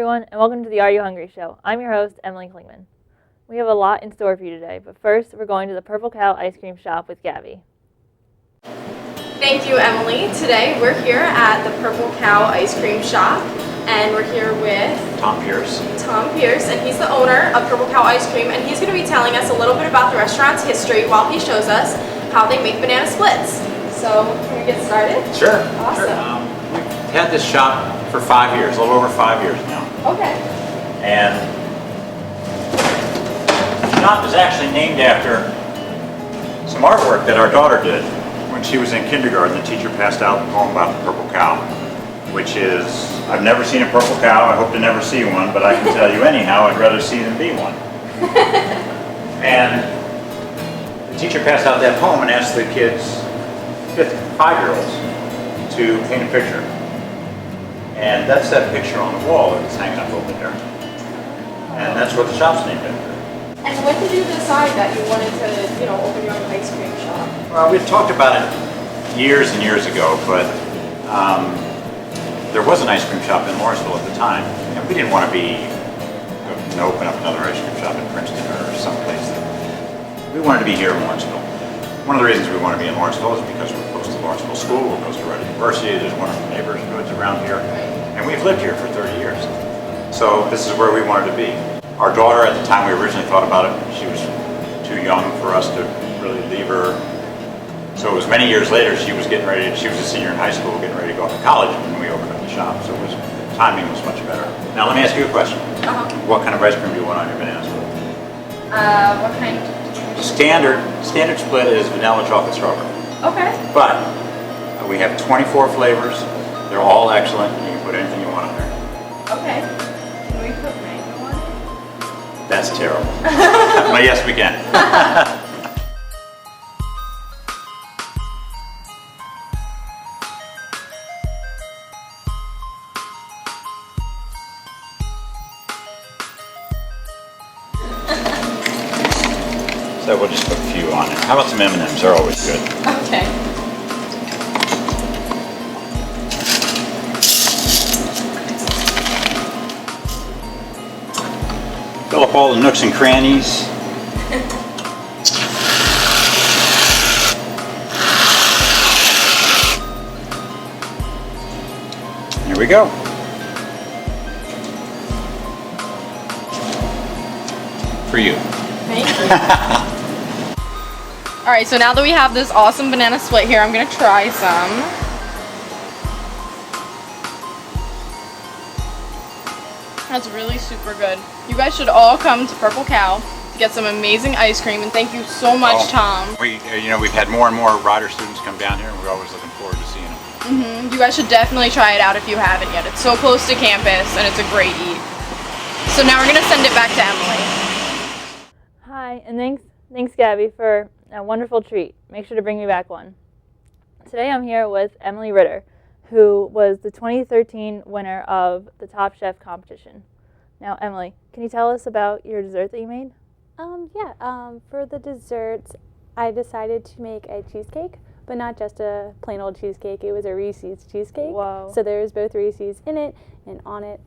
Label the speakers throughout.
Speaker 1: everyone, and welcome to the Are You Hungry show. I'm your host, Emily Klingman. We have a lot in store for you today, but first, we're going to the Purple Cow ice cream shop with Gabby.
Speaker 2: Thank you, Emily. Today, we're here at the Purple Cow ice cream shop, and we're here with
Speaker 3: Tom Pierce,
Speaker 2: and he's the owner of Purple Cow Ice Cream, and he's going to be telling us a little bit about the restaurant's history while he shows us how they make banana splits. So, can we get started?
Speaker 3: Sure.
Speaker 2: Awesome.
Speaker 3: Sure. We've had this shop for 5 years, a little over 5 years now.
Speaker 2: Okay.
Speaker 3: And the shop is actually named after some artwork that our daughter did when she was in kindergarten. The teacher passed out the poem about the purple cow, which is, I've never seen a purple cow, I hope to never see one, but I can tell you anyhow, I'd rather see than be one. And the teacher passed out that poem and asked the kids, 5-year-olds, to paint a picture. And that's that picture on the wall that's hanging up over there. And that's what the shop's named after.
Speaker 2: And when did you decide that you wanted to, open your own ice cream shop?
Speaker 3: Well, we'd talked about it years and years ago, but there was an ice cream shop in Lawrenceville at the time, and we didn't want to open up another ice cream shop in Princeton or someplace. We wanted to be here in Lawrenceville. One of the reasons we want to be in Lawrenceville is because we're close to Lawrenceville School, we're close to Rider University, there's wonderful neighborhoods around here, and we've lived here for 30 years. So this is where we wanted to be. Our daughter, at the time we originally thought about it, she was too young for us to really leave her. So it was many years later, she was a senior in high school, getting ready to go off to college when we opened up the shop, so the timing was much better. Now let me ask you a question. What kind of ice cream do you want on your banana split?
Speaker 2: What kind?
Speaker 3: Standard split is vanilla, chocolate, strawberry.
Speaker 2: Okay.
Speaker 3: But we have 24 flavors. They're all excellent. You can put anything you want on there.
Speaker 2: Okay. Can we put mango on it?
Speaker 3: That's terrible. But yes, we can. So we'll just put a few on it. How about some M&Ms? They're always good.
Speaker 2: Okay.
Speaker 3: Fill up all the nooks and crannies. Here we go. For you.
Speaker 2: Thank you. All right, so now that we have this awesome banana split here, I'm gonna try some. That's really super good. You guys should all come to Purple Cow to get some amazing ice cream, and thank you so much, Tom.
Speaker 3: We've had more and more Rider students come down here, and we're always looking forward to seeing them.
Speaker 2: You guys should definitely try it out if you haven't yet. It's so close to campus, and it's a great eat. So now we're gonna send it back to Emily.
Speaker 1: Hi, and thanks Gabby for a wonderful treat. Make sure to bring me back one. Today I'm here with Emily Ritter, who was the 2013 winner of the Top Chef competition. Now, Emily, can you tell us about your dessert that you made?
Speaker 4: For the desserts, I decided to make a cheesecake, but not just a plain old cheesecake. It was a Reese's cheesecake.
Speaker 1: Wow.
Speaker 4: So there was both Reese's in it and on it.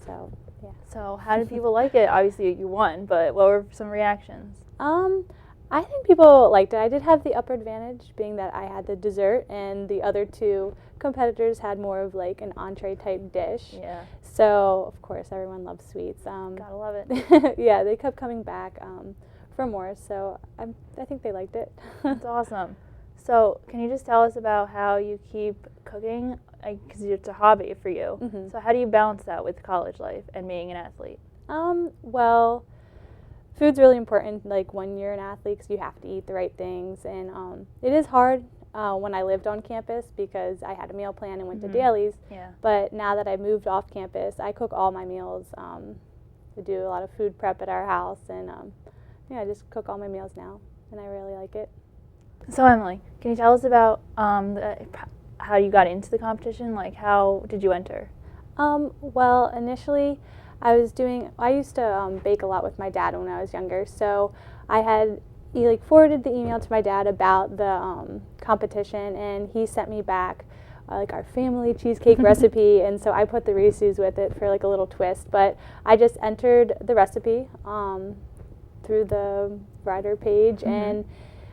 Speaker 4: So, yeah.
Speaker 1: So how did people like it? Obviously you won, but what were some reactions?
Speaker 4: I think people liked it. I did have the upper advantage, being that I had the dessert, and the other two competitors had more of like an entree type dish.
Speaker 1: Yeah.
Speaker 4: So, of course, everyone loves sweets.
Speaker 1: Gotta love it.
Speaker 4: Yeah, they kept coming back for more, so I think they liked it.
Speaker 1: That's awesome. So can you just tell us about how you keep cooking? Because it's a hobby for you.
Speaker 4: Mm-hmm.
Speaker 1: So how do you balance that with college life and being an athlete?
Speaker 4: Well, food's really important, like when you're an athlete, because you have to eat the right things, and it is hard when I lived on campus because I had a meal plan and went to dailies.
Speaker 1: Yeah.
Speaker 4: But now that I moved off campus, I cook all my meals. We do a lot of food prep at our house, and I just cook all my meals now, and I really like it.
Speaker 1: So Emily, can you tell us about how you got into the competition? Like, how did you enter?
Speaker 4: Well, initially, I used to bake a lot with my dad when I was younger, so he forwarded the email to my dad about the competition, and he sent me back like our family cheesecake recipe, and so I put the Reese's with it for like a little twist. But I just entered the recipe through the Rider page, and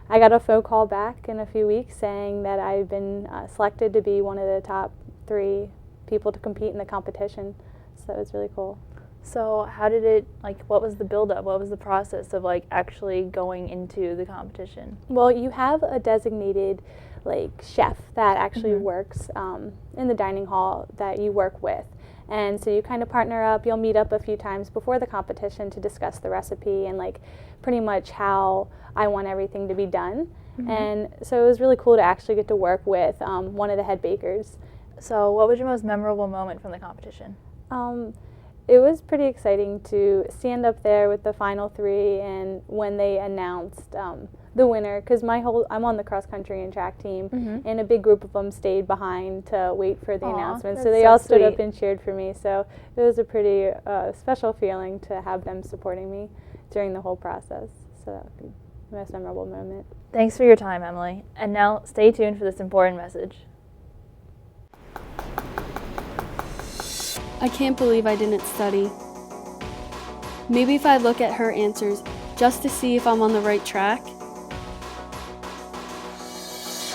Speaker 4: I got a phone call back in a few weeks saying that I've been selected to be one of the top 3 people to compete in the competition. So it was really cool.
Speaker 1: So how did it, like, what was the build-up? What was the process of, like, actually going into the competition?
Speaker 4: Well, you have a designated, like, chef that actually works in the dining hall that you work with. And so you kind of partner up. You'll meet up a few times before the competition to discuss the recipe and, like, pretty much how I want everything to be done. And so it was really cool to actually get to work with one of the head bakers.
Speaker 1: So what was your most memorable moment from the competition?
Speaker 4: It was pretty exciting to stand up there with the final 3, and when they announced the winner, because I'm on the cross country and track team, and a big group of them stayed behind to wait for the announcement. So they all stood up and cheered for me. So it was a pretty special feeling to have them supporting me during the whole process. So that would be the most memorable moment.
Speaker 1: Thanks for your time, Emily. And now stay tuned for this important message.
Speaker 5: I can't believe I didn't study. Maybe if I look at her answers just to see if I'm on the right track.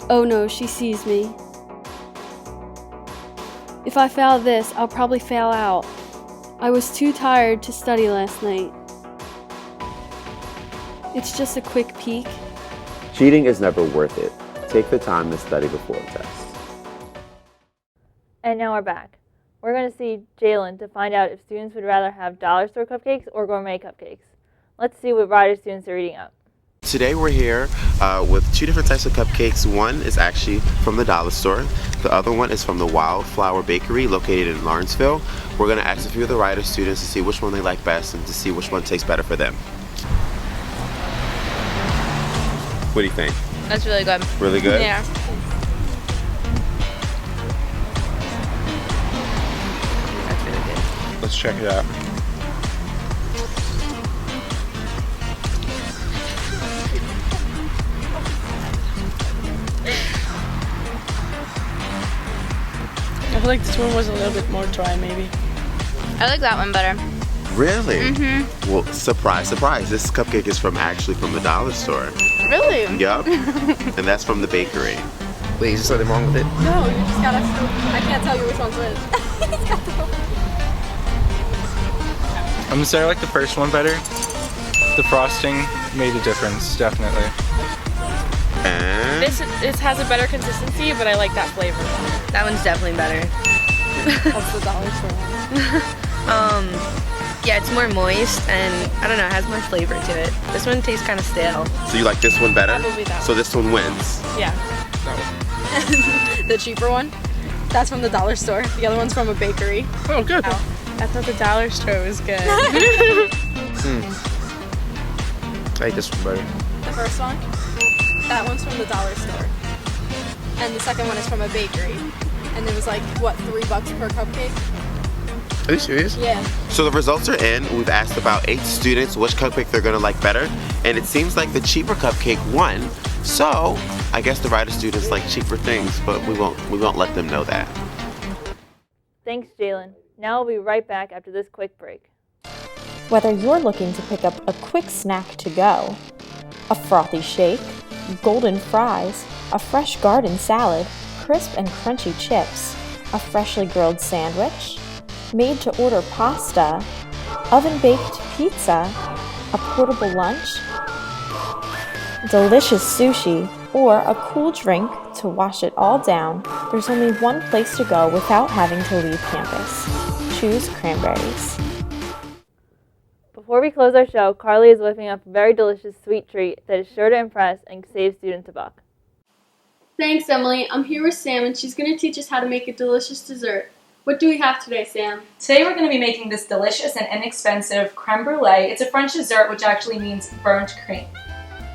Speaker 5: Oh no, she sees me. If I fail this, I'll probably fail out. I was too tired to study last night. It's just a quick peek.
Speaker 6: Cheating is never worth it. Take the time to study before a test.
Speaker 1: And now we're back. We're going to see Jalen to find out if students would rather have dollar store cupcakes or gourmet cupcakes. Let's see what Rider students are eating up.
Speaker 7: Today we're here with 2 different types of cupcakes. One is actually from the dollar store. The other one is from the Wildflower Bakery located in Lawrenceville. We're going to ask a few of the Rider students to see which one they like best and to see which one tastes better for them. What do you think?
Speaker 8: That's really good.
Speaker 7: Really good?
Speaker 8: Yeah. That's really good.
Speaker 7: Let's check it out.
Speaker 9: I feel like this one was a little bit more dry, maybe.
Speaker 8: I like that one better.
Speaker 7: Really? Mm-hmm. Well, surprise, surprise. This cupcake is actually from the dollar store.
Speaker 8: Really?
Speaker 7: Yup. And that's from the bakery. Wait, is there something wrong with it?
Speaker 2: No, you just gotta. I can't tell you which one's which.
Speaker 10: I'm gonna say I like the first one better. The frosting made a difference, definitely.
Speaker 7: And
Speaker 9: This has a better consistency, but I like that flavor.
Speaker 8: That one's definitely better.
Speaker 9: That's the dollar store one.
Speaker 8: Yeah, it's more moist and I don't know, it has more flavor to it. This one tastes kind of stale.
Speaker 7: so you like this one better?
Speaker 9: Probably that
Speaker 7: So this one wins.
Speaker 9: Yeah.
Speaker 2: The cheaper one. That's from the dollar store. The other one's from a bakery.
Speaker 10: Oh, good.
Speaker 9: I thought the dollar store was good.
Speaker 7: I like this one better.
Speaker 2: The first one. That one's from the dollar store. And the second one is from a bakery. And it was like, what, $3 per cupcake?
Speaker 7: Are you serious?
Speaker 2: Yeah.
Speaker 7: So the results are in. We've asked about 8 students which cupcake they're gonna like better, and it seems like the cheaper cupcake won. So I guess the Rider students like cheaper things, but we won't let them know that.
Speaker 1: Thanks, Jalen. Now we'll be right back after this quick break.
Speaker 11: Whether you're looking to pick up a quick snack to go, a frothy shake, golden fries, a fresh garden salad, crisp and crunchy chips, a freshly grilled sandwich, made-to-order pasta, oven-baked pizza, a portable lunch, delicious sushi, or a cool drink to wash it all down, there's only one place to go without having to leave campus. Choose Cranberries.
Speaker 1: Before we close our show, Carly is whipping up a very delicious sweet treat that is sure to impress and save students a buck.
Speaker 5: Thanks, Emily. I'm here with Sam, and she's going to teach us how to make a delicious dessert. What do we have today, Sam?
Speaker 12: Today we're going to be making this delicious and inexpensive creme brulee. It's a French dessert, which actually means burnt cream.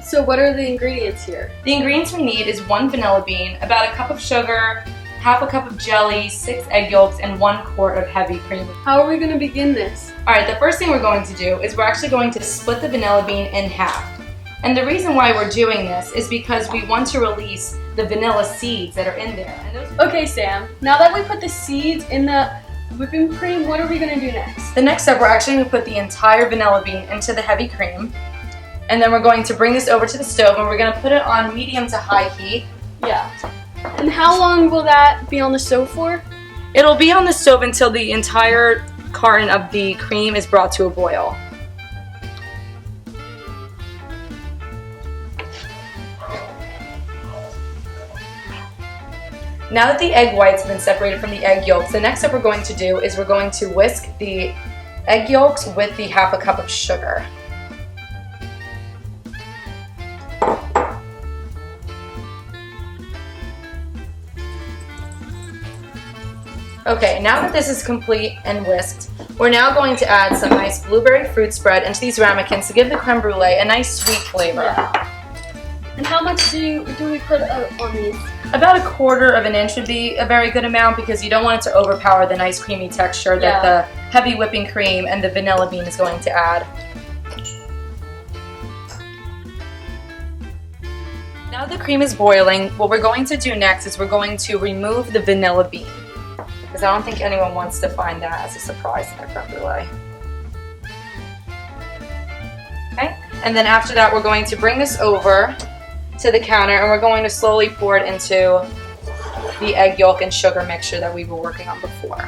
Speaker 5: So what are the ingredients here?
Speaker 12: The ingredients we need is 1 vanilla bean, about a cup of sugar, half a cup of jelly, 6 egg yolks, and 1 quart of heavy cream.
Speaker 5: How are we going to begin this?
Speaker 12: Alright, the first thing we're going to do is we're actually going to split the vanilla bean in half. And the reason why we're doing this is because we want to release the vanilla seeds that are in there. And those
Speaker 5: Okay, Sam. Now that we put the seeds in the whipping cream, what are we gonna do next?
Speaker 12: The next step, we're actually going to put the entire vanilla bean into the heavy cream. And then we're going to bring this over to the stove and we're going to put it on medium to high heat.
Speaker 5: Yeah. And how long will that be on the stove for?
Speaker 12: It'll be on the stove until the entire carton of the cream is brought to a boil. Now that the egg whites have been separated from the egg yolks, the next step we're going to do is we're going to whisk the egg yolks with the half a cup of sugar. Okay, now that this is complete and whisked, we're now going to add some nice blueberry fruit spread into these ramekins to give the creme brulee a nice sweet flavor.
Speaker 5: Yeah. And how much do we put on these?
Speaker 12: About 1/4 of an inch would be a very good amount because you don't want it to overpower the nice creamy texture that the heavy whipping cream and the vanilla bean is going to add. Now the cream is boiling, what we're going to do next is we're going to remove the vanilla bean. Because I don't think anyone wants to find that as a surprise in their creme brulee. Okay, and then after that we're going to bring this over to the counter and we're going to slowly pour it into the egg yolk and sugar mixture that we were working on before.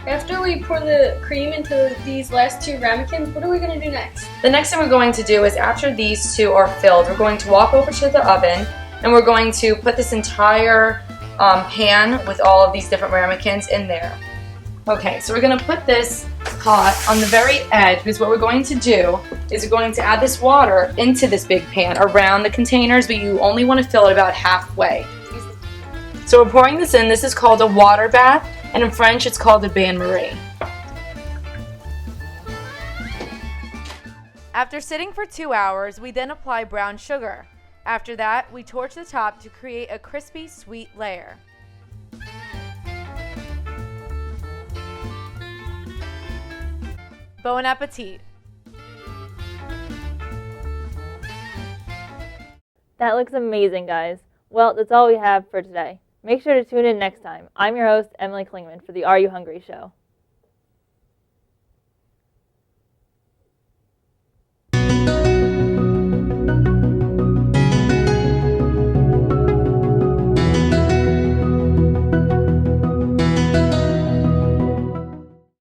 Speaker 5: After we pour the cream into these last 2 ramekins, what are we going to do next?
Speaker 12: The next thing we're going to do is after these 2 are filled, we're going to walk over to the oven and we're going to put this entire pan with all of these different ramekins in there. Okay, so we're going to put this pot on the very edge because what we're going to do is we're going to add this water into this big pan around the containers, but you only want to fill it about halfway. So we're pouring this in. This is called a water bath, and in French it's called a bain-marie.
Speaker 13: After sitting for 2 hours, we then apply brown sugar. After that, we torch the top to create a crispy, sweet layer. Bon appetit!
Speaker 1: That looks amazing, guys. Well, that's all we have for today. Make sure to tune in next time. I'm your host, Emily Klingman, for the Are You Hungry show.